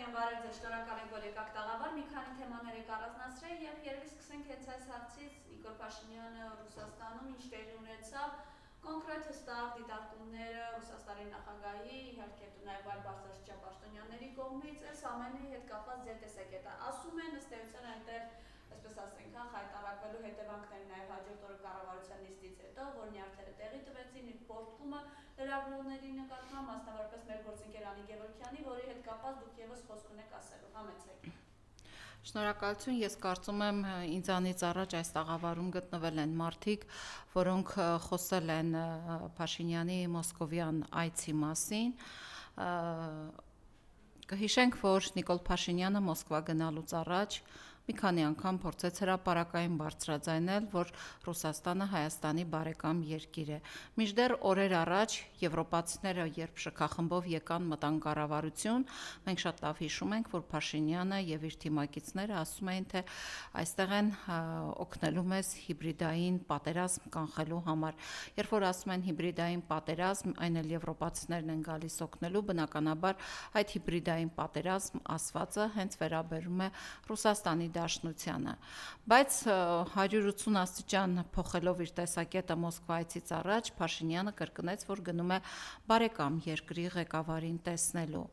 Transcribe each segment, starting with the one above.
Սարգսյան, բարև ձեզ, շնորհակալ ենք, որ եկաք տաղավար, մի քանի թեմաներ եք առանձնացրել եւ երևի սկսենք հենց այս հարցից Նիկոլ Փաշինյանը Ռուսաստանում ինչ տեղի ունեցավ, կոնկրետ հստակ դիտարկումները Ռուսաստանի նախագահի, իհարկե նաեւ այլ բարձրաստիճան պաշտոնյաների կողմից այս ամենի հետ կապված ձեր տեսակետը։ Ասում են ըստ էության այնտեղ, այսպես ասենք, հայտարարվելու հետևանքներն նաեւ հաջորդ օրը կառավարության նիստից հետո, որ նյարդերը տեղի տվեցին, իր պորտկումը լրագրողների նկատմամբ, մասնավորապես մեր գործընկեր Անի Գևորգյանի, որի հետ կապված դուք եւս խոսք ունեք ասելու, համեցեք։ Շնորհակալություն, ես կարծում եմ ինձանից առաջ այս տաղավարում գտնվել են մարդիկ, որոնք խոսել են Փաշինյանի մոսկովյան այցի մասին։ Կհիշենք, որ Նիկոլ Փաշինյանը Մոսկվա գնալուց առաջ մի քանի անգամ փորձեց հրապարակային բարձրաձայնել, որ Ռուսաստանը Հայաստանի բարեկամ երկիր է։ Մինչդեռ օրեր առաջ եվրոպացիները, երբ շքախմբով եկան մտան կառավարություն, մենք շատ լավ հիշում ենք, որ Փաշինյանը եւ իր թիմակիցները ասում էին, թե այստեղ են օգնելու մեզ հիբրիդային պատերազմ կանխելու համար։ Երբ որ ասում են հիբրիդային պատերազմ, այն էլ եվրոպացիներն են գալիս օգնելու, բնականաբար այդ հիբրիդային պատերազմ ասվածը հենց վերաբերում է Ռուսաստանի Դաշնությանը, բայց 180 աստիճան փոխելով իր տեսակետը Մոսկվայից առաջ Փաշինյանը կրկնեց, որ գնում է բարեկամ երկրի ղեկավարին տեսնելու։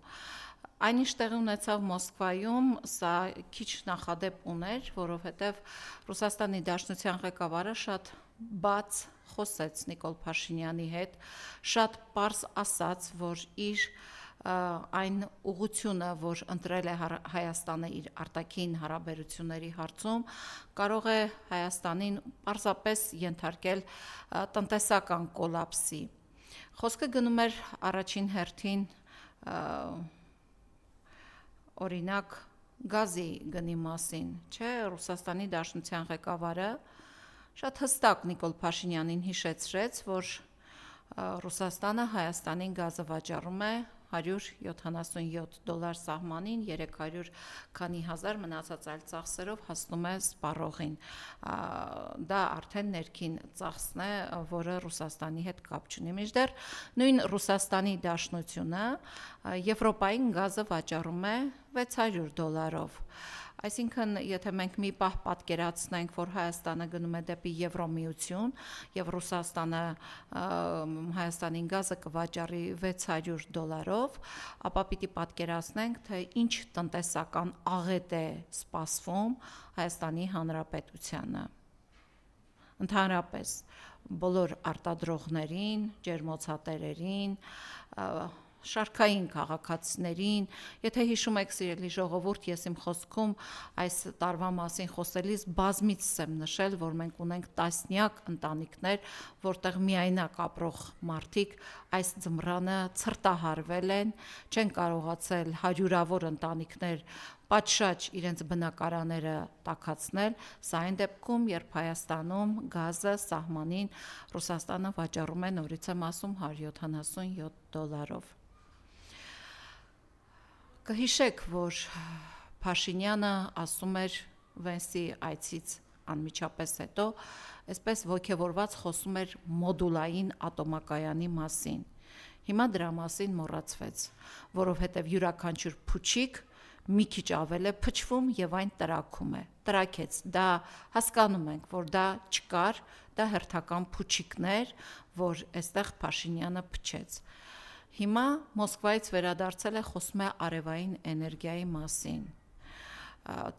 Այնինչ տեղի ունեցավ Մոսկվայում, սա քիչ նախադեպ ուներ, որովհետև Ռուսաստանի Դաշնության ղեկավարը շատ բաց խոսեց Նիկոլ Փաշինյանի հետ, շատ պարզ ասաց, որ իր այն ուղղությունը, որ ընտրել է Հայաստանը իր արտաքին հարաբերությունների հարցում, կարող է Հայաստանին պարզապես ենթարկել տնտեսական կոլապսի։ Խոսքը գնում էր առաջին հերթին օրինակ գազի գնի մասին, չէ, Ռուսաստանի Դաշնության ղեկավարը շատ հստակ Նիկոլ Փաշինյանին հիշեցրեց, որ Ռուսաստանը Հայաստանին գազը վաճառում է $177 սահմանին, 300 քանի հազար մնացած այլ ծախսերով հասնում է սպառողին։ Դա արդեն ներքին ծախսն է, որը Ռուսաստանի հետ կապ չունի։ Մինչդեռ նույն Ռուսաստանի Դաշնությունը Եվրոպային գազը վաճառում է $600։ Այսինքն, եթե մենք մի պահ պատկերացնենք, որ Հայաստանը գնում է դեպի Եվրոմիություն եւ Ռուսաստանը Հայաստանին գազը կվաճառի $600, ապա պիտի պատկերացնենք, թե ինչ տնտեսական աղետ է սպասվում Հայաստանի Հանրապետությանը։ Ընդհանրապես բոլոր արտադրողներին, ջերմոցատերերին, շարքային քաղաքացիներին, եթե հիշում եք, սիրելի ժողովուրդ, ես իմ խոսքում այս տարվա մասին խոսելիս բազմիցս եմ նշել, որ մենք ունենք տասնյակ ընտանիքներ, որտեղ միայնակ ապրող մարդիկ այս ձմռանը ցրտահարվել են, չեն կարողացել հարյուրավոր ընտանիքներ պատշաճ իրենց բնակարանները տաքացնել, սա այն դեպքում, երբ Հայաստանում գազը սահմանին Ռուսաստանը վաճառում է, նորից եմ ասում, $177։ Կհիշեք, որ Փաշինյանը ասում էր Վենսի այցից անմիջապես հետո, այսպես ոգևորված խոսում էր մոդուլային ատոմակայանի մասին։ Հիմա դրա մասին մոռացվեց, որովհետև յուրաքանչյուր փուչիկ մի քիչ ավել է փչվում եւ այն տրաքում է։ Տրաքեց, դա հասկանում ենք, որ դա չկար, դա հերթական փուչիկներ, որ այստեղ Փաշինյանը փչեց։ Հիմա Մոսկվայից վերադարձել է, խոսում է արևային էներգիայի մասին,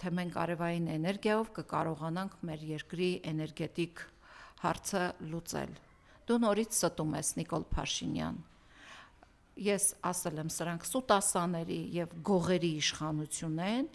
թե մենք արևային էներգիայով կկարողանանք մեր երկրի էներգետիկ հարցը լուծել։ Դու նորից ստում ես, Նիկոլ Փաշինյան։ Ես ասել եմ, սրանք սուտասաների եւ գողերի իշխանություն են,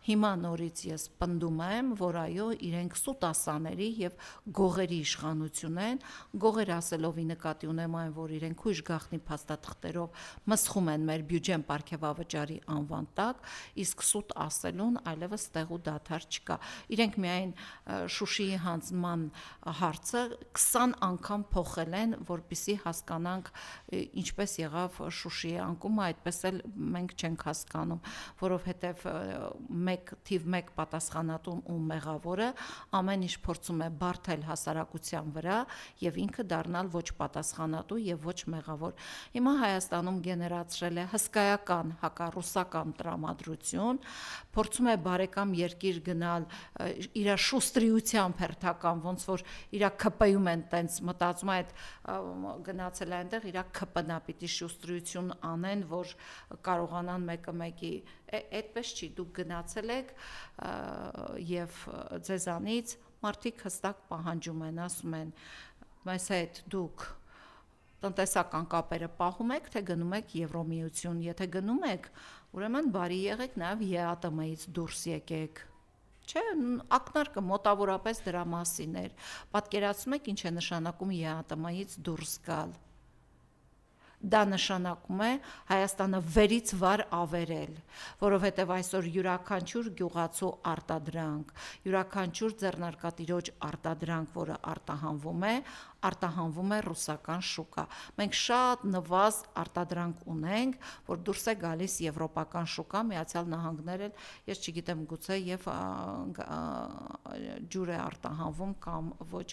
հիմա նորից ես պնդում եմ, որ այո, իրենք սուտասաների եւ գողերի իշխանություն են, գողեր ասելով ի նկատի ունեմ այն, որ իրենք հույժ գաղտնի փաստաթղթերով մսխում են մեր բյուջեն պարգևավճարի անվան տակ, իսկ սուտ ասելուն այլևս տեղ ու դադար չկա։ Իրենք միայն Շուշիի հանձնման հարցը 20 անգամ փոխել են, որպեսզի հասկանանք ինչպես եղավ Շուշիի անկումը, այդպես էլ մենք չենք հասկանում, որովհետև թիվ 1 պատասխանատուն ու մեղավորը ամեն ինչ փորձում է բարթել հասարակության վրա եւ ինքը դառնալ ոչ պատասխանատու եւ ոչ մեղավոր։ Հիմա Հայաստանում գեներացրել է հսկայական հակառուսական տրամադրություն, փորձում է բարեկամ երկիր գնալ իր շուստրիությամբ հերթական, ոնց որ իր ԿՊ-ում են տենց մտածում այդ գնացել այնտեղ իր ԿՊ-նա պիտի շուստրիություն անեն, որ կարողանան մեկը մեկի այդպես չի, դուք գնացել եք եւ ձեզանից մարդիկ հստակ պահանջում են, ասում են, մեզ հետ դուք տնտեսական կապերը պահում եք, թե գնում եք Եվրոմիություն, եթե գնում եք, ուրեմն բարի եղեք նաեւ ԵԱՏՄ-ից դուրս եկեք։ Չէ, ակնարկը մոտավորապես դրա մասին էր։ Պատկերացնում եք ինչ է նշանակում ԵԱՏՄ-ից դուրս գալ։ Դա նշանակում է Հայաստանը վերից վար ավերել, որովհետև այսօր յուրաքանչյուր գյուղացու արտադրանք, յուրաքանչյուր ձեռնարկատիրոջ արտադրանք, որը արտահանվում է ռուսական շուկա։ Մենք շատ նվազ արտադրանք ունենք, որ դուրս է գալիս եվրոպական շուկա, Միացյալ Նահանգներ էլ, ես չգիտեմ, գուցե եւ ջուր է արտահանվում կամ ոչ։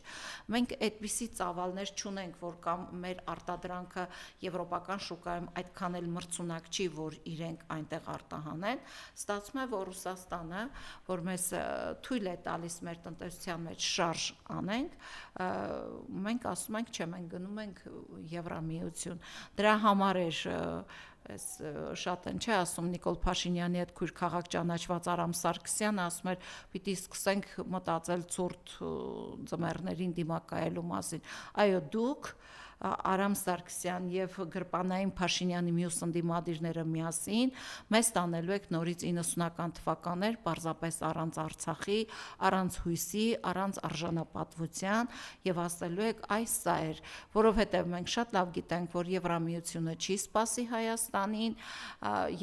Մենք այդպիսի ծավալներ չունենք, որ կամ մեր արտադրանքը եվրոպական շուկայում այդքան էլ մրցունակ չի, որ իրենք այնտեղ արտահանեն, ստացվում է, որ Ռուսաստանը, որ մեզ թույլ է տալիս մեր տնտեսության մեջ շարժ անենք, մենք ասում ենք, չէ, մենք գնում ենք Եվրամիություն։ Դրա համար էր այս շատ են չէ ասում Նիկոլ Փաշինյանի հետ քույր քաղաք ճանաչված Արամ Սարգսյանը ասում էր, պիտի սկսենք մտածել ցուրտ ձմեռներին դիմակայելու մասին։ Այո, դուք Արամ Սարգսյան եւ Գրպանային Փաշինյանի մյուս ընդդիմադիրները միասին մեզ տանելու եք նորից 90-ական թվականներ, պարզապես առանց Արցախի, առանց հույսի, առանց արժանապատվության եւ ասելու եք այս սա էր, որովհետեւ մենք շատ լավ գիտենք, որ Եվրամիությունը չի սպասի Հայաստանին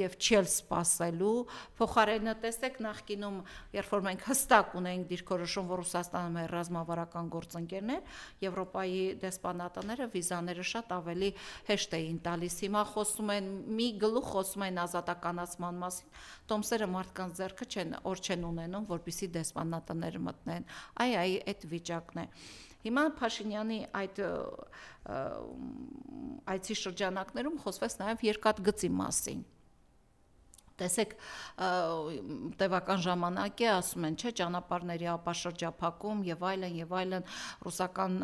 եւ չի սպասելու, փոխարենը տեսեք նախկինում, երբ որ մենք հստակ ունենք դիրքորոշում, որ Ռուսաստանը մեր ռազմավարական գործընկերներ, Եվրոպայի դեսպանատները վիզաները շատ ավելի հեշտ էին տալիս։ Հիմա խոսում են մի գլուխ խոսում են ազատականացման մասին, տոմսերը մարդկանց ձեռքը չեն ունենում, որպեսզի դեսպանատները մտնեն։ Այ այդ վիճակն է։ Հիմա Փաշինյանի այդ այցի շրջանակներում խոսվեց նաև երկաթգծի մասին։ Տեսեք, տևական ժամանակ է, ասում են, չէ, ճանապարհների ապաշրջափակում եւ այլն, ռուսական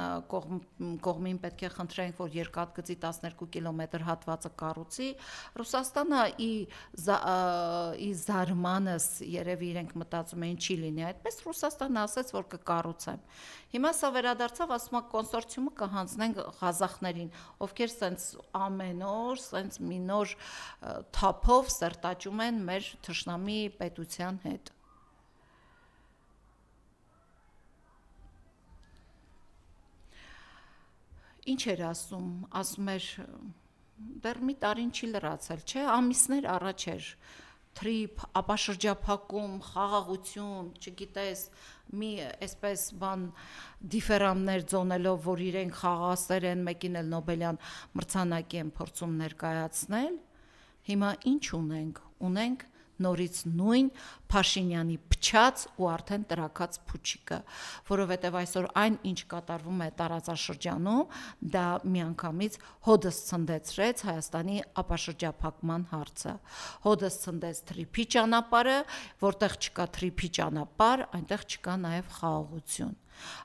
կողմին պետք է խնդրենք, որ երկաթգծի 12 կիլոմետր հատվածը կառուցի։ Ռուսաստանը ի զարմանս երևի իրենք մտածում էին չի լինի այդպես, Ռուսաստանը ասաց, որ կկառուցեմ։ Հիմա սա վերադարձավ, ասում է կոնսորցիումը կհանձնենք ղազախներին, ովքեր սենց ամեն օր, սենց մի նոր թափով սերտաճում են մեր թշնամի պետության հետ։ Ինչ էր ասում էր, դեռ մի տարին չի լրացել, չէ, ամիսներ առաջ էր, թրիփ, ապաշրջափակում, խաղաղություն, չգիտես, մի այսպես բան դիֆերաններ ձոնելով, որ իրենք խաղաղասեր են, մեկին էլ Նոբելյան մրցանակի են փորձում ներկայացնել, հիմա ինչ ունենք նորից նույն Փաշինյանի փչած ու արդեն տրակած փուչիկը, որովհետև այսօր այն ինչ կատարվում է տարածաշրջանում, դա միանգամից հոդս ցնդեցրեց Հայաստանի ապաշրջափակման հարցը։ Հոդս ցնդեց թրիփի ճանապարհը, որտեղ չկա թրիփի ճանապարհ, այնտեղ չկա նաև խաղաղություն։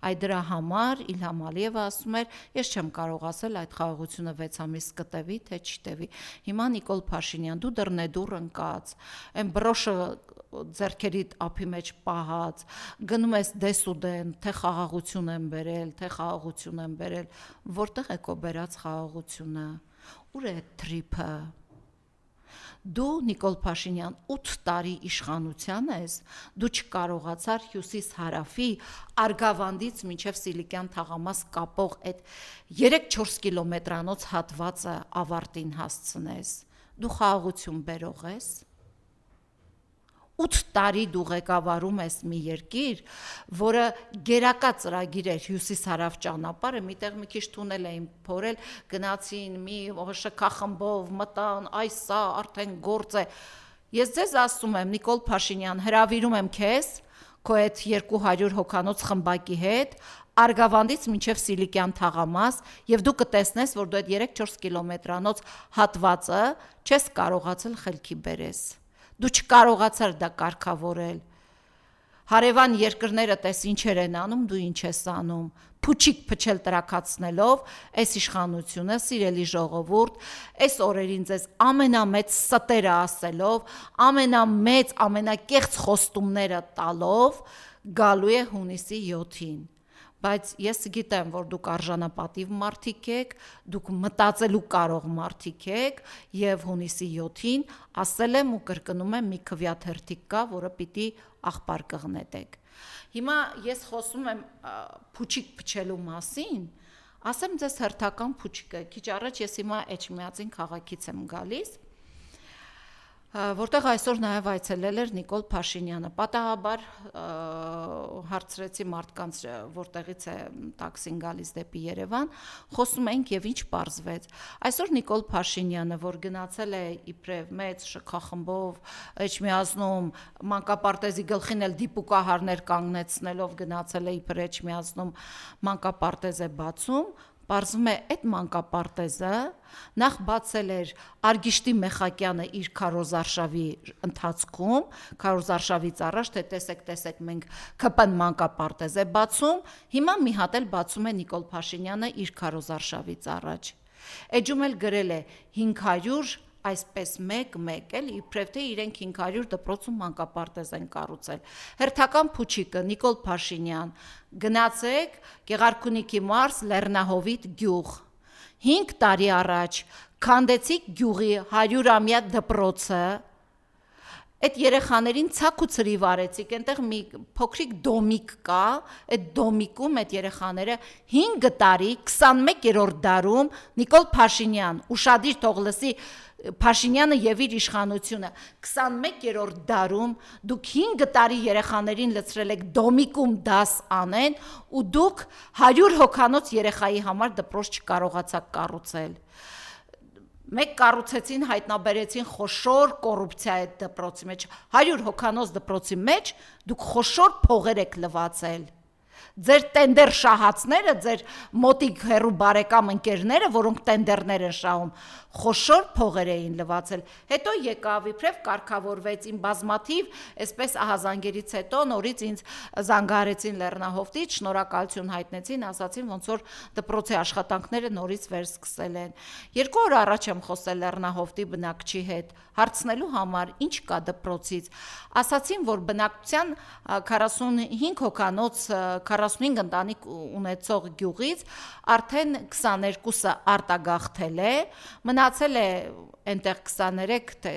Այդ դրա համար Իլհամ Ալիևը ասում էր, ես չեմ կարող ասել այդ խաղաղությունը 6 ամիս կտևի, թե չտևի։ Հիմա Նիկոլ Փաշինյան, դու դռնեդուռ ընկած, այն բրոշը ձեռքերիդ ափի մեջ պահած, գնում ես դեսուդեն, թե խաղաղություն են բերել, թե խաղաղություն են բերել, որտեղ է քո բերած խաղաղությունը։ Ուր է թրիփը։ Դու Նիկոլ Փաշինյան 8 տարի իշխանության ես, դու չկարողացար հյուսիս-հարավի Արգավանդից մինչև Սիլիկյան թաղամաս կապող այդ 3-4 կիլոմետրանոց հատվածը ավարտին հասցնես։ Դու խաղաղություն բերող ես։ 8 տարի դու ղեկավարում ես մի երկիր, որը գերակա ծրագիր էր հյուսիս-հարավ ճանապարհը, միտեղ մի քիչ թունել էին փորել, գնացին մի ՀՇՔ խմբով մտան, այս սա արդեն գործ է։ Ես ձեզ ասում եմ, Նիկոլ Փաշինյան, հրավիրում եմ քեզ, քո այդ 200 հոգանոց խմբակի հետ, Արգավանդից մինչև Սիլիկյան թաղամաս, եւ դու կտեսնես, որ դու այդ 3-4 կիլոմետրանոց հատվածը չես կարողացել խելքի բերես։ Դու չկարողացար դա կարգավորել։ Հարևան երկրները տես ինչեր են անում, դու ինչ ես անում։ Փուչիկ փչել տրակացնելով, այս իշխանությունը, սիրելի ժողովուրդ, այս օրերին ձեզ ամենամեծ ստերը ասելով, ամենամեծ, ամենակեղծ խոստումները տալով, գալու է հունիսի 7-ին։ Բայց ես գիտեմ, որ դուք արժանապատիվ մարդիկ եք, դուք մտածելու կարող մարդիկ եք, եւ հունիսի 7-ին ասել եմ ու կրկնում եմ մի քվյաթերթիկ կա, որը պիտի աղբար կղնետեք։ Հիմա ես խոսում եմ փուչիկ փչելու մասին, ասեմ ձեզ հերթական փուչիկը, քիչ առաջ ես հիմա Էջմիածին քաղաքից եմ գալիս, որտեղ այսօր նաև այցելել էր Նիկոլ Փաշինյանը, պատահաբար հարցրեցի մարդկանց, որտեղից է տաքսին գալիս դեպի Երևան, խոսում ենք եւ ինչ պարզվեց։ Այսօր Նիկոլ Փաշինյանը, որ գնացել է իբրև մեծ շքախմբով Էջմիածնում, մանկապարտեզի գլխին էլ դիպուկահարներ կանգնեցնելով գնացել է իբր Էջմիածնում, մանկապարտեզ է բացում, պարզվում է այդ մանկապարտեզը նախ բացել էր Արգիշտի Մեխակյանը իր քարոզարշավի ընթացքում, քարոզարշավից առաջ թե տեսեք մենք ԿՊ մանկապարտեզ է բացում, հիմա մի հատ էլ բացում է Նիկոլ Փաշինյանը իր քարոզարշավից առաջ։ Էջում էլ գրել է 500 այսպես 1-1 էլ իբրև թե իրենք 500 դպրոցում մանկապարտեզ են կառուցել։ Հերթական փուչիկը Նիկոլ Փաշինյան, գնացեք Գեղարքունիքի մարզ Լեռնահովիտ գյուղ։ 5 տարի առաջ քանդեցիք գյուղի 100-ամյա դպրոցը, այդ երեխաներին ցակ ու ցրիվ արեցիք, այնտեղ մի փոքրիկ դոմիկ կա, այդ դոմիկում այդ երեխաները 5 տարի 21-րդ դարում Նիկոլ Փաշինյան, ուշադիր թող լսի Փաշինյանը եւ իր իշխանությունը 21-րդ դարում դուք 5 տարի երեխաներին լցրել եք դոմիկում դաս անեն ու դուք 100 հոգանոց երեխայի համար դպրոց չկարողացաք կառուցել։ Մեկ կառուցեցին, հայտնաբերեցին խոշոր կոռուպցիա այդ դպրոցի մեջ, 100 հոգանոց դպրոցի մեջ դուք խոշոր փողեր եք լվացել։ Ձեր տենդեր շահացները, ձեր մոտիկ հերու բարեկամ ընկերները, որոնք տենդերներ են շահում, խոշոր փողեր էին լվացել։ Հետո եկավ իբրև կարգավորվեց իմ բազմաթիվ, այսպես ահազանգերից հետո նորից ինձ զանգահարեցին Լեռնահովտից, շնորհակալություն հայտնեցին, ասացին ոնց որ դպրոցի աշխատանքները նորից վերսկսել են։ 2 օր առաջ եմ խոսել Լեռնահովտի բնակչի հետ, հարցնելու համար ինչ կա դպրոցից։ Ասացին, որ բնակչության 45 հոգանոց 45 ընտանիք ունեցող գյուղից արդեն 22-ը արտագաղթել է, մնացել է այնտեղ 23 թե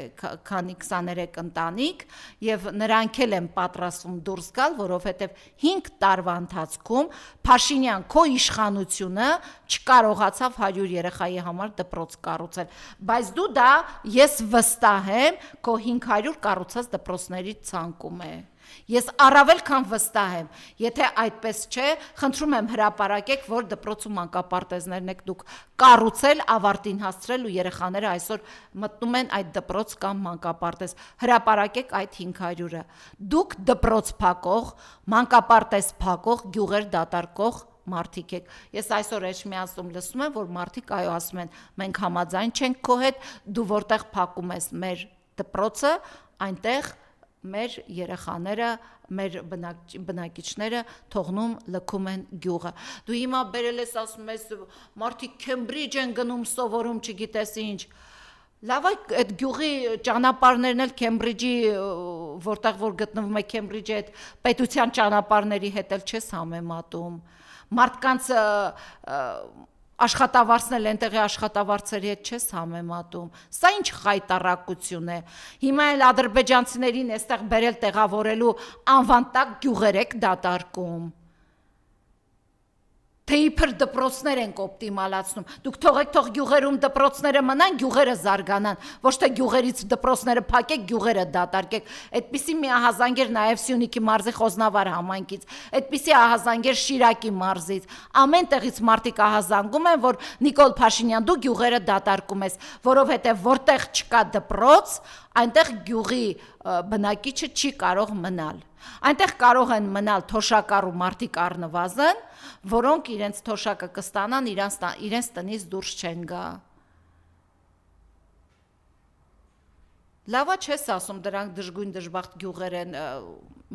քանի 23 ընտանիք եւ նրանք էլ են պատրաստվում դուրս գալ, որովհետեւ 5 տարվա ընթացքում Փաշինյան քո իշխանությունը չկարողացավ 100 երեխայի համար դպրոց կառուցել, բայց դու դա ես վստահ եմ քո 500 կառուցած դպրոցների ցանկում է։ Ես առավել քան վստահ եմ, եթե այդպես չէ, խնդրում եմ հրապարակեք, որ դպրոցում մանկապարտեզներն եք դուք կառուցել, ավարտին հասցրել ու երեխաները այսօր մտնում են այդ դպրոց կամ մանկապարտեզ, հրապարակեք այդ 500-ը։ Դուք դպրոց փակող, մանկապարտեզ փակող, գյուղեր դատարկող մարդիկ եք։ Ես այսօր Էջմիածնում լսում եմ, որ մարդիկ այո ասում են, մենք համաձայն չենք քո հետ, դու որտեղ փակում ես մեր դպրոցը, այնտեղ մեր երեխաները, մեր բնակիչները թողնում լքում են գյուղը։ Դու հիմա բերել ես ասում ես մարդիկ Քեմբրիջ են գնում սովորում, չգիտես ինչ։ Լավ է այդ գյուղի ճանապարհներն էլ Քեմբրիջի, որտեղ որ գտնվում է Քեմբրիջի այդ պետության ճանապարհների հետ էլ չես համեմատում։ Մարդկանց աշխատավարձնել այնտեղի աշխատավարձերի հետ չես համեմատում։ Սա ինչ խայտարակություն է։ Հիմա էլ ադրբեջանցիներին այստեղ բերել տեղավորելու անվան տակ գյուղեր եք դատարկում։ Թե իբր դպրոցներ ենք օպտիմալացնում։ Դուք թողեք թող գյուղերում դպրոցները մնան, գյուղերը զարգանան, ոչ թե գյուղերից դպրոցները փակեք, գյուղերը դատարկեք։ Այդպիսի մի ահազանգեր նաև Սյունիքի մարզի Խոզնավար համայնքից, այդպիսի ահազանգեր Շիրակի մարզից։ Ամեն տեղից մարդիկ ահազանգում են, որ Նիկոլ Փաշինյան դու գյուղերը դատարկում ես, որովհետև որտեղ չկա դպրոց, այնտեղ գյուղի բնակիչը չի կարող մնալ։ Այնտեղ կարող են մնալ թոշակառու մարդիկ առնվազն, որոնք իրենց թոշակը կստանան, իրենց տնից դուրս չեն գա։ Լավա չես ասում, դրանք դժգույն դժբախտ գյուղեր են,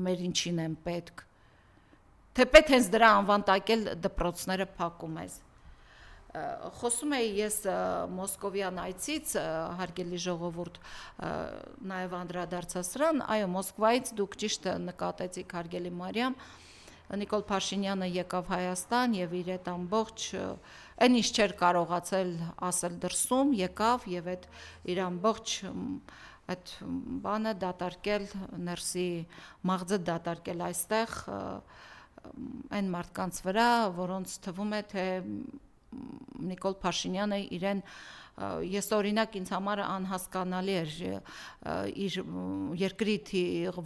մեր ինչին են պետք։ Թեպետ հենց դրա անվան տակել դպրոցները փակում ես։ Խոսում էի ես Մոսկովյան այցից, հարգելի ժողովուրդ, նաև անդրադարձա սրան, այո, Մոսկվայից դուք ճիշտ նկատեցիք, հարգելի Մարիամ, Նիկոլ Փաշինյանը եկավ Հայաստան եւ իր այդ ամբողջ այն ինչ չէր կարողացել ասել դրսում, եկավ եւ այդ իր ամբողջ այդ բանը դատարկել ներսի մաղձը դատարկել այստեղ այն մարդկանց վրա, որոնց թվում է թե Նիկոլ Փաշինյանը իրեն ես օրինակ ինձ համար անհասկանալի էր իր երկրի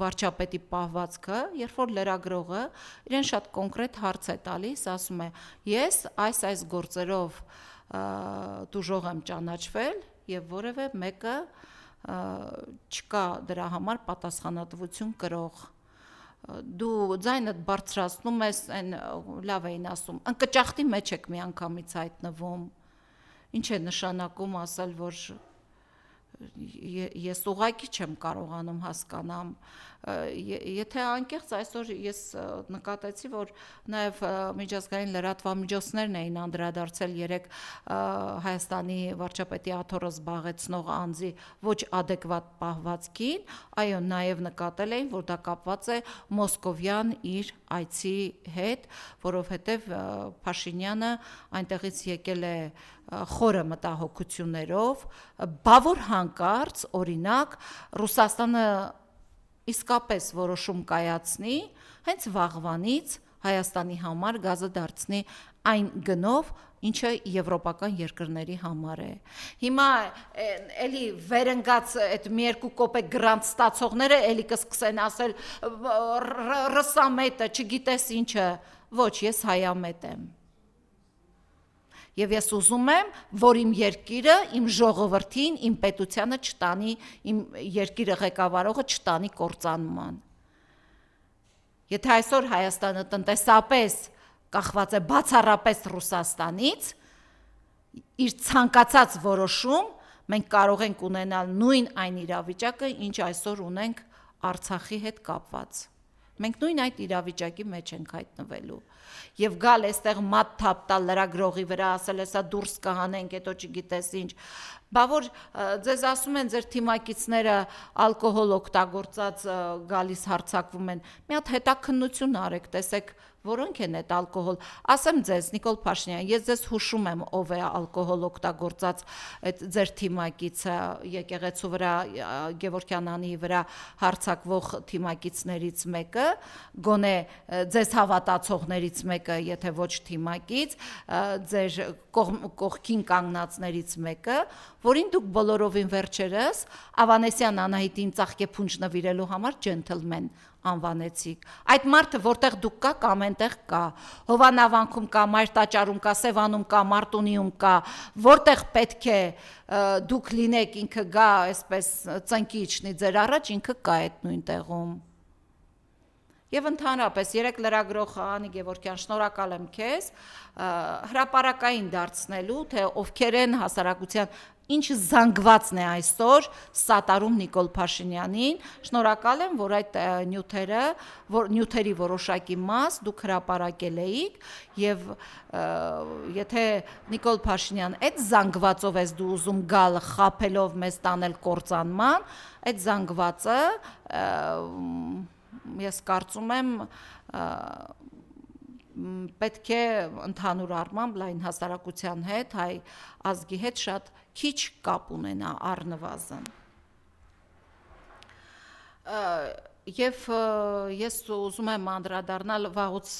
վարչապետի պահվածքը, երբ որ լրագրողը իրեն շատ կոնկրետ հարց է տալիս, ասում է. ես այս գործերով տուժող եմ ճանաչվել եւ որևէ մեկը չկա դրա համար պատասխանատվություն կրող։ Դու ձայնդ բարձրացնում ես, այն լավ էին ասում, ընկճախտի մեջ եք միանգամից հայտնվում։ Ինչ է նշանակում ասել, որ ես ուղղակի չեմ կարողանում հասկանամ, եթե անկեղծ այսօր ես նկատեցի, որ նաև միջազգային լրատվամիջոցներն էին անդրադարձել երեք Հայաստանի վարչապետի աթոռը զբաղեցնող անձի ոչ adekvat պահվածքին, այո, նաև նկատել էին, որ դա կապված է Մոսկովյան իր այցի հետ, որովհետև Փաշինյանը այնտեղից եկել է խորը մտահոգություններով, բավոր հանկարծ, օրինակ, Ռուսաստանը իսկապես որոշում կայացնի, հենց վաղվանից Հայաստանի համար գազը դարձնի այն գնով, ինչը եվրոպական երկրների համար է։ Հիմա էլի վերընկած այդ մի երկու կոպեկ գրանտ ստացողները էլի կսկսեն ասել ռսամետը, չգիտես ինչը, ոչ, ես հայամետ եմ։ Եվ ես ուզում եմ, որ իմ երկիրը, իմ ժողովրդին, իմ պետությանը չտանի, իմ երկիրը ղեկավարողը չտանի կործանման։ Եթե այսօր Հայաստանը տնտեսապես կախված է բացառապես Ռուսաստանից, իր ցանկացած որոշում մենք կարող ենք ունենալ նույն այն իրավիճակը, ինչ այսօր ունենք Արցախի հետ կապված։ Մենք նույն այդ իրավիճակի մեջ ենք հայտնվելու։ Եվ գալ այստեղ մատ թափ տալ լրագրողի վրա, ասել հեսա դուրս կհանենք, հետո չգիտես ինչ։ Բա որ ձեզ ասում են ձեր թիմակիցները ալկոհոլ օգտագործած գալիս հարձակվում են։ Մի հատ հետաքննություն արեք, տեսեք որոնք են այդ ալկոհոլ։ Ասեմ ձեզ, Նիկոլ Փաշինյան, ես ձեզ հուշում եմ ով է ալկոհոլ օգտագործած այդ ձեր թիմակիցը եկեղեցու վրա, Գևորգյան անիի վրա հարձակվող թիմակիցներից մեկը, գոնե ձեզ հավատացողներից մեկը, եթե ոչ թիմակից, ձեր կողքին կանգնածներից մեկը, որին դուք բոլորովին վերջերս Ավանեսյան Անահիտին ծաղկեփունջ նվիրելու համար ջենթլմեն անվանեցիք։ Այդ մարդը որտեղ դուք կաք, ամենտեղ կա։ Հովանավանքում կա, Մայր տաճարում կա, Սևանում կա, Մարտունիում կա, որտեղ պետք է դուք լինեք, ինքը գա, այսպես ծնկի իջնի ձեր առաջ, ինքը կա այդ նույն տեղում։ Եվ ընդհանրապես երեք լրագրող Անի Գևորգյան, շնորհակալ եմ քեզ հրապարակային դարձնելու, թե ովքեր են հասարակության ինչ զանգվածն է այսօր սատարում Նիկոլ Փաշինյանին, շնորհակալ եմ, որ այդ նյութերի որոշակի մաս դուք հրապարակել էիք եւ եթե Նիկոլ Փաշինյան այդ զանգվածով ես դու ուզում գալ խափելով մեզ տանել կործանման, այդ զանգվածը ես կարծում եմ պետք է ընդհանուր առմամբ լայն հասարակության հետ, հայ ազգի հետ շատ քիչ կապ ունենա առնվազն։ Եվ ես ուզում եմ անդրադառնալ վաղուց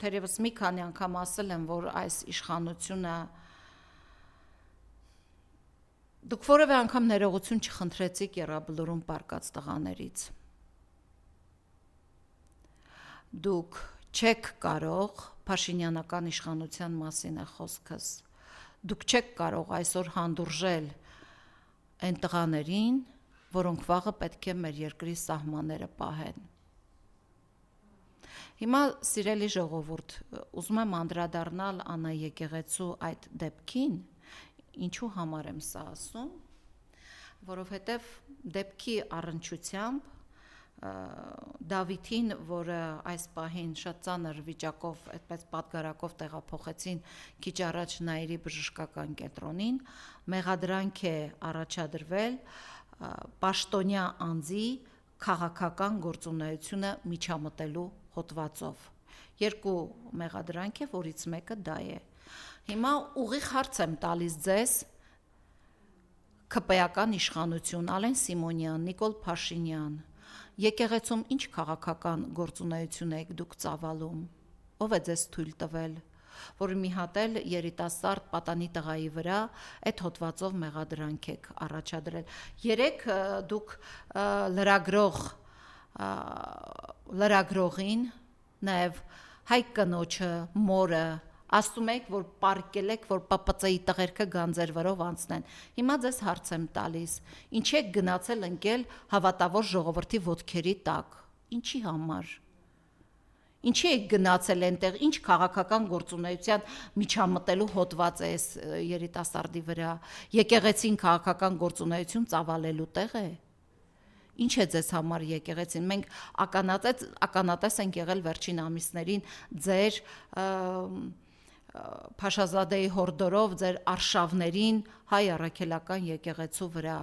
թերևս մի քանի անգամ ասել եմ, որ այս իշխանությունը դուք որևէ անգամ ներողություն չխնդրեցիք Եռաբլուրում պարկած տղաներից։ Դուք չեք կարող, Փաշինյանական իշխանության մասին է խոսքս, դուք չեք կարող այսօր հանդուրժել այն տղաներին, որոնք վաղը պետք է մեր երկրի սահմանները պահեն։ Հիմա սիրելի ժողովուրդ, ուզում եմ անդրադառնալ Աննա եկեղեցու այդ դեպքին, ինչու համար եմ սա ասում, որովհետև դեպքի առնչությամբ Դավիթին, որը այս պահին շատ ծանր վիճակով, այդպես պատգարակով տեղափոխեցին քիչ առաջ Նաիրի բժշկական կենտրոնին, մեղադրանք է առաջադրվել պաշտոնյա անձի քաղաքական գործունեությունը միջամտելու հոդվածով։ Երկու մեղադրանք է, որից մեկը դա է։ Հիմա ուղիղ հարց եմ տալիս ձեզ, ՔՊ-ական իշխանություն, Ալեն Սիմոնյան, Նիկոլ Փաշինյան, եկեղեցում ինչ քաղաքական գործունեություն եք դուք ծավալում, ով է ձեզ թույլ տվել, որ մի հատ էլ երիտասարդ պատանի տղայի վրա այդ հոդվածով մեղադրանք եք առաջադրել։ Երեք դուք լրագրողին, նաև Հայկ կնոջը, մորը ասում եք, որ պարկել եք, որ ՊՊՑ-ի տղերքը գանձեր վրով անցնեն։ Հիմա ձեզ հարց եմ տալիս, ինչ եք գնացել ընկել հավատավոր ժողովրդի ոտքերի տակ, ինչի համար։ Ինչի եք գնացել այնտեղ, ինչ քաղաքական գործունեության միջամտելու հոդված է այս երիտասարդի վրա, եկեղեցին քաղաքական գործունեություն ծավալելու տեղ է։ Ինչ է ձեզ համար եկեղեցին։ Մենք ականատես ենք եղել վերջին ամիսներին ձեր Փաշազադեի հորդորով ձեր արշավներին հայ առաքելական եկեղեցու վրա։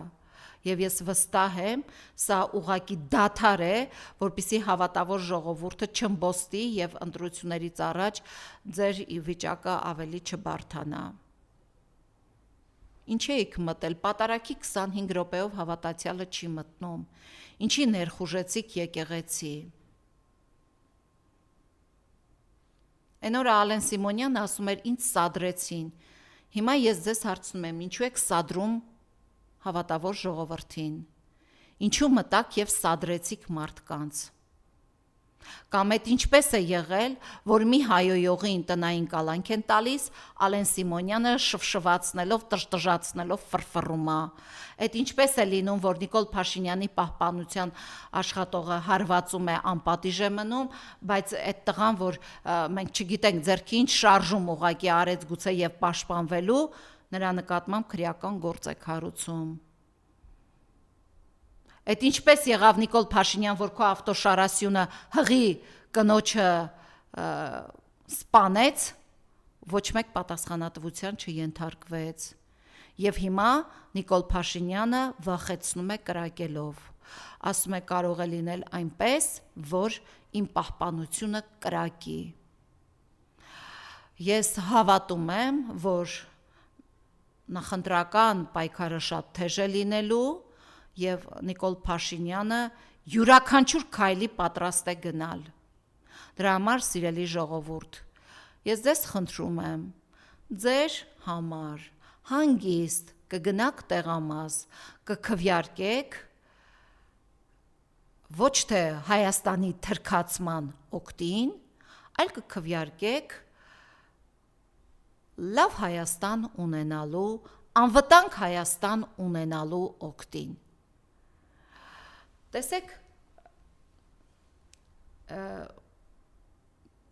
Եվ ես վստահ եմ, սա ուղղակի դադար է, որպեսզի հավատավոր ժողովուրդը չըմբոստի եւ ընտրություններից առաջ ձեր վիճակը ավելի չբարթանա։ Ինչ եք մտել, պատարակի 25 րոպեով հավատացյալը չի մտնում, ինչի ներխուժեցիք եկեղեցի։ Այն օրը Ալեն Սիմոնյանը ասում էր ինձ սադրեցին, հիմա ես ձեզ հարցնում եմ, ինչու եք սադրում հավատավոր ժողովրդին, ինչու մտաք և սադրեցիք մարդկանց։ Կամ այդ ինչպես է եղել, որ մի հայոյողին տնային կալանք են տալիս, Ալեն Սիմոնյանը շվշվացնելով, տրժտժացնելով ֆրֆռում է։ Այդ ինչպես է լինում, որ Նիկոլ Փաշինյանի պահպանության աշխատողը հարվածում է, անպատիժ է մնում, բայց այդ տղան, որ մենք չգիտենք ձեռքի ինչ շարժում ուղղակի արեց գուցե եւ պաշտպանվելու, նրա նկատմամբ քրեական գործ է հարուցում։ Այդ ինչպես եղավ Նիկոլ Փաշինյան, որ քո ավտոշարասյունը հղի կնոջը սպանեց, ոչ մեկ պատասխանատվության չենթարկվեց։ Եվ հիմա Նիկոլ Փաշինյանը վախեցնում է կրակելով։ Ասում է կարող է լինել այնպես, որ իմ պահպանությունը կրակի։ Ես հավատում եմ, որ նախընտրական պայքարը շատ թեժ է լինելու եւ Նիկոլ Փաշինյանը յուրաքանչյուր քայլի պատրաստ է գնալ։ Դրա համար, սիրելի ժողովուրդ, ես ձեզ խնդրում եմ, ձեր համար հանգիստ կգնաք տեղամաս, կքվյարկեք ոչ թե Հայաստանի թրքացման օգտին, այլ կքվյարկեք լավ Հայաստան ունենալու, անվտանգ Հայաստան ունենալու օգտին։ Տեսեք,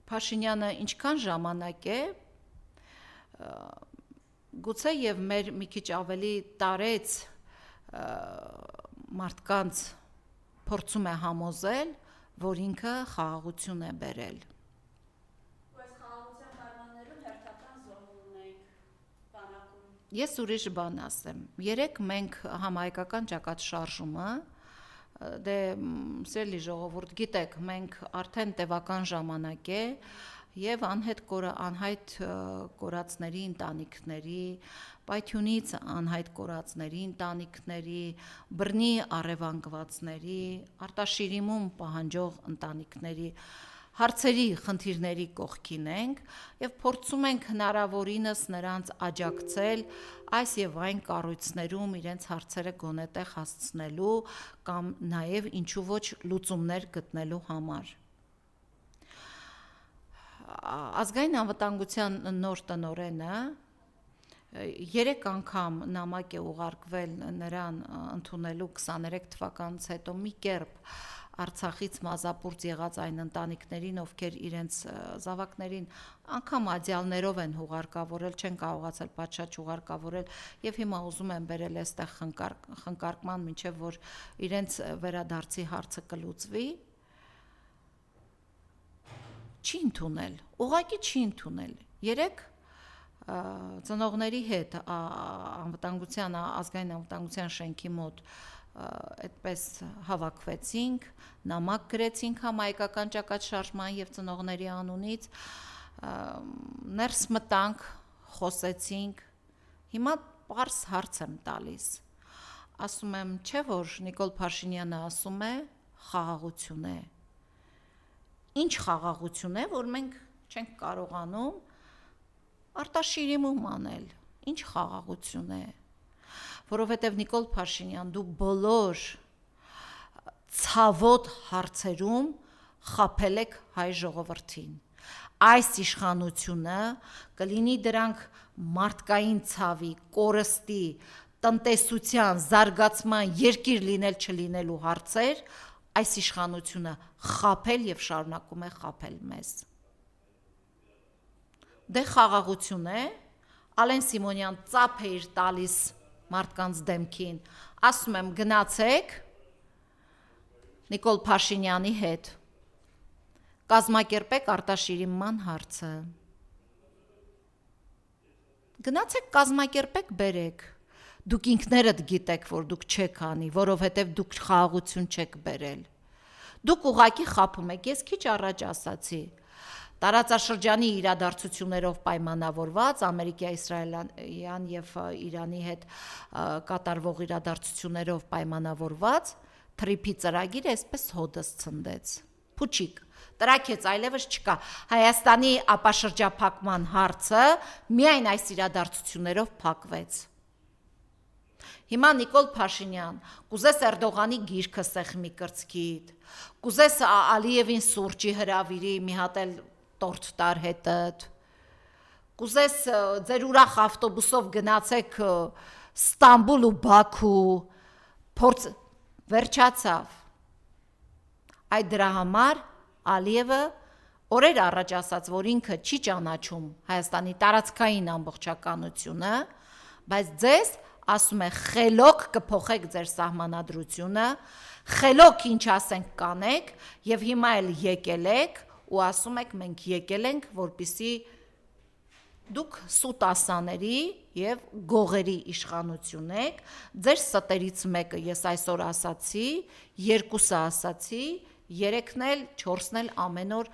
Փաշինյանը ինչքան ժամանակ է, գուցե եւ մեր մի քիչ ավելի տարեց մարդկանց փորձում է համոզել, որ ինքը խաղաղություն է բերել։ Բայց խաղաղության պայմաններում հերթական զոհ ունենք բանակում։ Ես ուրիշ բան ասեմ։ Երեք մենք համահայկական ճակատշարժումը, դե սիրելի ժողովուրդ, գիտեք, մենք արդեն տևական ժամանակ է եւ անհայտ կորածների ընտանիքների, Պայթյունից անհայտ կորածների ընտանիքների, բռնի առևանգվածների, Արտաշիրիմում պահանջող ընտանիքների հարցերի, խնդիրների կողքին ենք եւ փորձում ենք հնարավորինս նրանց աջակցել այս եւ այն կառույցներում իրենց հարցերը գոնե տեղ հասցնելու կամ նաեւ ինչու ոչ լուծումներ գտնելու համար։ Ազգային անվտանգության նոր տնօրենը 3 անգամ նամակ է ուղարկվել նրան ընդունելու 23 թվականից հետո մի կերպ Արցախից մազապուրծ եղած այն ընտանիքներին, ովքեր իրենց զավակներին անգամ ադյալներով են հուղարկավորել, չեն կարողացել պատշաճ հուղարկավորել եւ հիմա ուզում են բերել այստեղ խնկարկման, մինչեւ որ իրենց վերադարձի հարցը կլուծվի, չի ընդունել, ուղղակի չի ընդունել։ 3 ծնողների հետ անվտանգության ազգային անվտանգության շենքի մոտ այդպես հավաքվեցինք, նամակ գրեցինք համայնքական ճակատշարժման եւ ծնողների անունից, ներս մտանք, խոսեցինք, հիմա պարզ հարց եմ տալիս, ասում եմ, չէ՞ որ Նիկոլ Փաշինյանը ասում է խաղաղություն է, ինչ խաղաղություն է, որ մենք չենք կարողանում արտաշիրիմում անել, ինչ խաղաղություն է, որովհետև Նիկոլ Փաշինյան, դու բոլոր ցավոտ հարցերում խաբել եք հայ ժողովրդին, այս իշխանությունը կլինի դրանք մարդկային ցավի, կորստի, տնտեսության, զարգացման, երկիր լինել չլինելու հարցեր, այս իշխանությունը խաբել եւ շարունակում է խաբել մեզ։ Դե խաղաղություն է, Ալեն Սիմոնյան ծափ է իր տալիս մարդկանց դեմքին, ասում եմ գնացեք Նիկոլ Փաշինյանի հետ, կազմակերպեք արտաշիրիմման հարցը, գնացեք կազմակերպեք բերեք, դուք ինքներդ գիտեք, որ դուք չեք անի, որովհետև դուք խաղաղություն չեք բերել, դուք ուղղակի խաբում եք, ես քիչ առաջ ասացի, տարածաշրջանի իրադարձություններով պայմանավորված, Ամերիկա-Իսրայելյան եւ Իրանի հետ կատարվող իրադարձություններով պայմանավորված, թրիփի ծրագիրը այսպես հոդս ցնդեց։ Փուչիկ, տրաքեց այլևս չկա։ Հայաստանի ապաշրջափակման հարցը միայն այս իրադարձություններով փակվեց։ Հիմա Նիկոլ Փաշինյան, կուզես Էրդողանի գիրքը սեղմի կրծքիդ, կուզես Ալիևին սուրճի հրավիրի մի հատ էլ տորտ տար հետդ, կուզես ձեր ուրախ ավտոբուսով գնացեք Ստամբուլ ու Բաքու, փորձ վերջացավ։ Այդ դրա համար Ալիևը օրեր առաջ ասաց, որ ինքը չի ճանաչում Հայաստանի տարածքային ամբողջականությունը, բայց ձեզ ասում է խելոք կփոխեք ձեր սահմանադրությունը, խելոք ինչ ասենք կանեք եւ հիմա էլ եկել եք ու ասում եք մենք եկել ենք, որպիսի դուք սուտասաների եւ գողերի իշխանություն եք, ձեր ստերից մեկը ես այսօր ասացի, երկուսը ասացի, երեքն էլ, չորսն էլ ամեն օր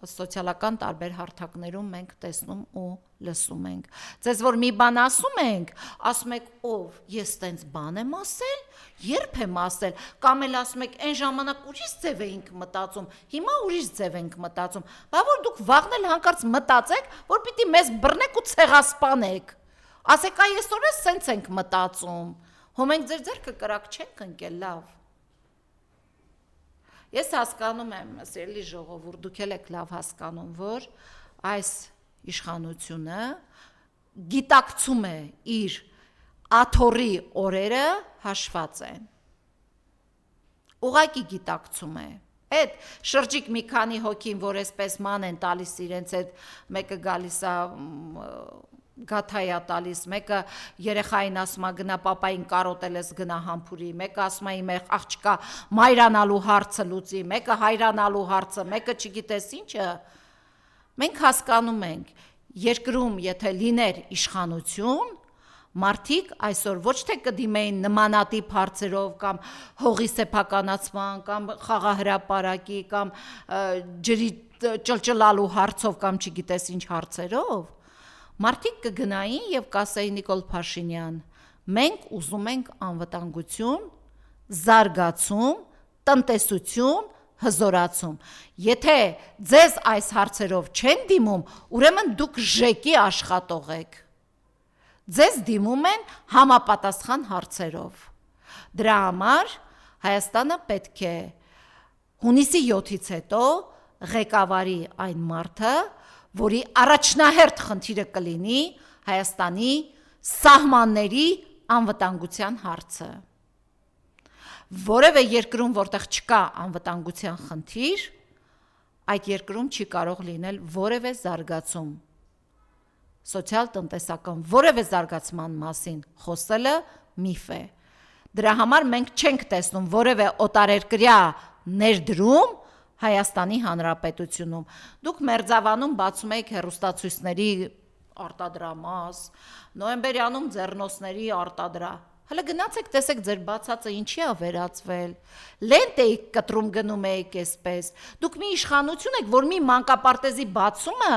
սոցիալական տարբեր հարթակներում մենք տեսնում ու լսում ենք։ Ձեզ որ մի բան ասում ենք, ասում եք ով, ես տենց բան եմ ասել, երբ եմ ասել, կամ էլ ասում եք այն ժամանակ ուրիշ ձև էինք մտածում, հիմա ուրիշ ձև ենք մտածում, բա որ դուք վաղն էլ հանկարծ մտածեք, որ պիտի մեզ բռնեք ու ցեղասպանեք։ Ասեք այ այսօր էլ սենց ենք մտածում, հո մենք ձեր ձեռքը կրակ չենք ընկել, լավ։ Ես հասկանում եմ, սիրելի ժողովուրդ, դուք եք լավ հասկանում, որ այս իշխանությունը գիտակցում է իր աթոռի օրերը հաշված են։ Ուղղակի գիտակցում է։ Այդ շրջիկ մի քանի հոգին, որ այսպես ման են տալիս իրենց այդ, մեկը գալիս է գաթայա տալիս, մեկը երեխային ասում է գնա պապային կարոտել ես գնա համբուրի, մեկը ասում է իմ աղջկա մայրանալու հարցը լուծի, մեկը հայրանալու հարցը, մեկը չգիտես ինչը, մենք հասկանում ենք, երկրում եթե լիներ իշխանություն, մարդիկ այսօր ոչ թե կդիմեին նմանատիպ հարցերով կամ հողի սեփականացման կամ խաղահրապարակի կամ ջրի ճլճլալու հարցով կամ չգիտես ինչ հարցերով, մարդիկ կգնային եւ կասեին Նիկոլ Փաշինյան, մենք ուզում ենք անվտանգություն, զարգացում, տնտեսություն, հզորացում։ Եթե ձեզ այս հարցերով չեն դիմում, ուրեմն դուք ժեկի աշխատող եք։ Ձեզ դիմում են համապատասխան հարցերով։ Դրա համար Հայաստանը պետք է հունիսի 7-ից հետո ղեկավարի այն մարդը, որի առաջնահերթ խնդիրը կլինի Հայաստանի սահմանների անվտանգության հարցը։ Որևէ երկրում, որտեղ չկա անվտանգության խնդիր, այդ երկրում չի կարող լինել որևէ զարգացում։ Սոցիալ-տնտեսական որևէ զարգացման մասին խոսելը միֆ է։ Դրա համար մենք չենք տեսնում որևէ օտարերկրյա ներդրում Հայաստանի Հանրապետությունում։ Դուք Մերձավանում բացում եք հեռուստացույցների արտադրամաս, նոյեմբերյանում ձեռնոցների Հələ գնացեք տեսեք ձեր բացածը ինչի է վերածվել։ Լենտ եք կտրում գնում եք այսպես։ Դուք մի իշխանություն եք, որ մի մանկապարտեզի բացումը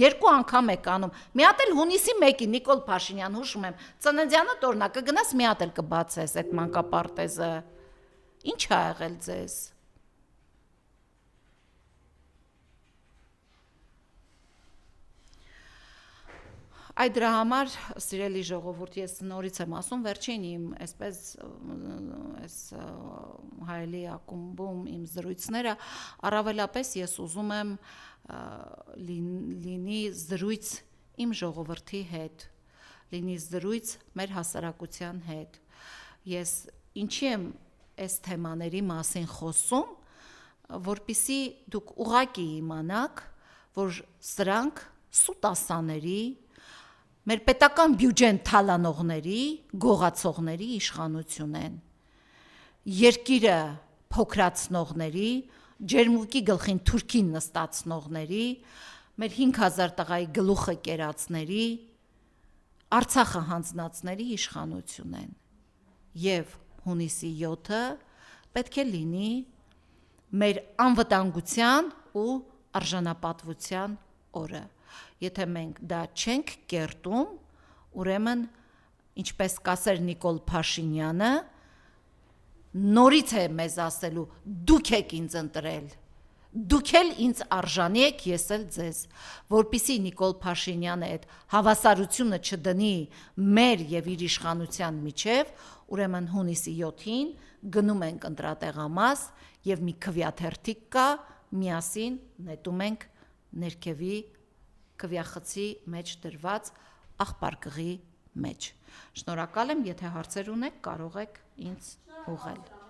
2 անգամ եք անում։ Մի հատ էլ հունիսի 1-ին Նիկոլ Փաշինյան հուշում եմ, ծննդյանը տորնա կգնաս մի հատ էլ կբացես այդ մանկապարտեզը։ Ինչ ա եղել ձեզ։ Այդ դրա համար, սիրելի ժողովուրդ, ես նորից եմ ասում, վերջին իմ այսպես այս հայելի ակումբում իմ զրույցները, առավելապես ես ուզում եմ լինի զրույց իմ ժողովրդի հետ, լինի զրույց մեր հասարակության հետ։ Ես ինչի եմ այս թեմաների մասին խոսում, որպեսզի դուք ուղղակի իմանաք, որ սրանք սուտասաների, մեր պետական բյուջեն թալանողների, գողացողների իշխանություն են։ Երկիրը փոքրացնողների, ջերմուկի գլխին թուրքին նստացնողների, մեր 5000 տղայի գլուխը կերածների, Արցախը հանձնածների իշխանություն են։ Եվ հունիսի 7-ը պետք է լինի մեր անվտանգության ու արժանապատվության օրը։ Եթե մենք դա չենք կերտում, ուրեմն, ինչպես կասեր Նիկոլ Փաշինյանը, նորից է մեզ ասելու, դուք եք ինձ ընտրել, դուք էլ ինձ արժանի եք, ես էլ ձեզ, որպեսզի Նիկոլ Փաշինյանը այդ հավասարությունը չդնի մեր եւ իր իշխանության միջև, ուրեմն հունիսի 7-ին գնում ենք ընտրատեղամաս եւ մի քվյաթերթիկ կա, միասին նետում ենք ներքևի քվյախցի մեջ դրված աղբարկղի մեջ։ Շնորհակալ եմ, եթե հարցեր ունեք, կարող եք ինձ ուղղել։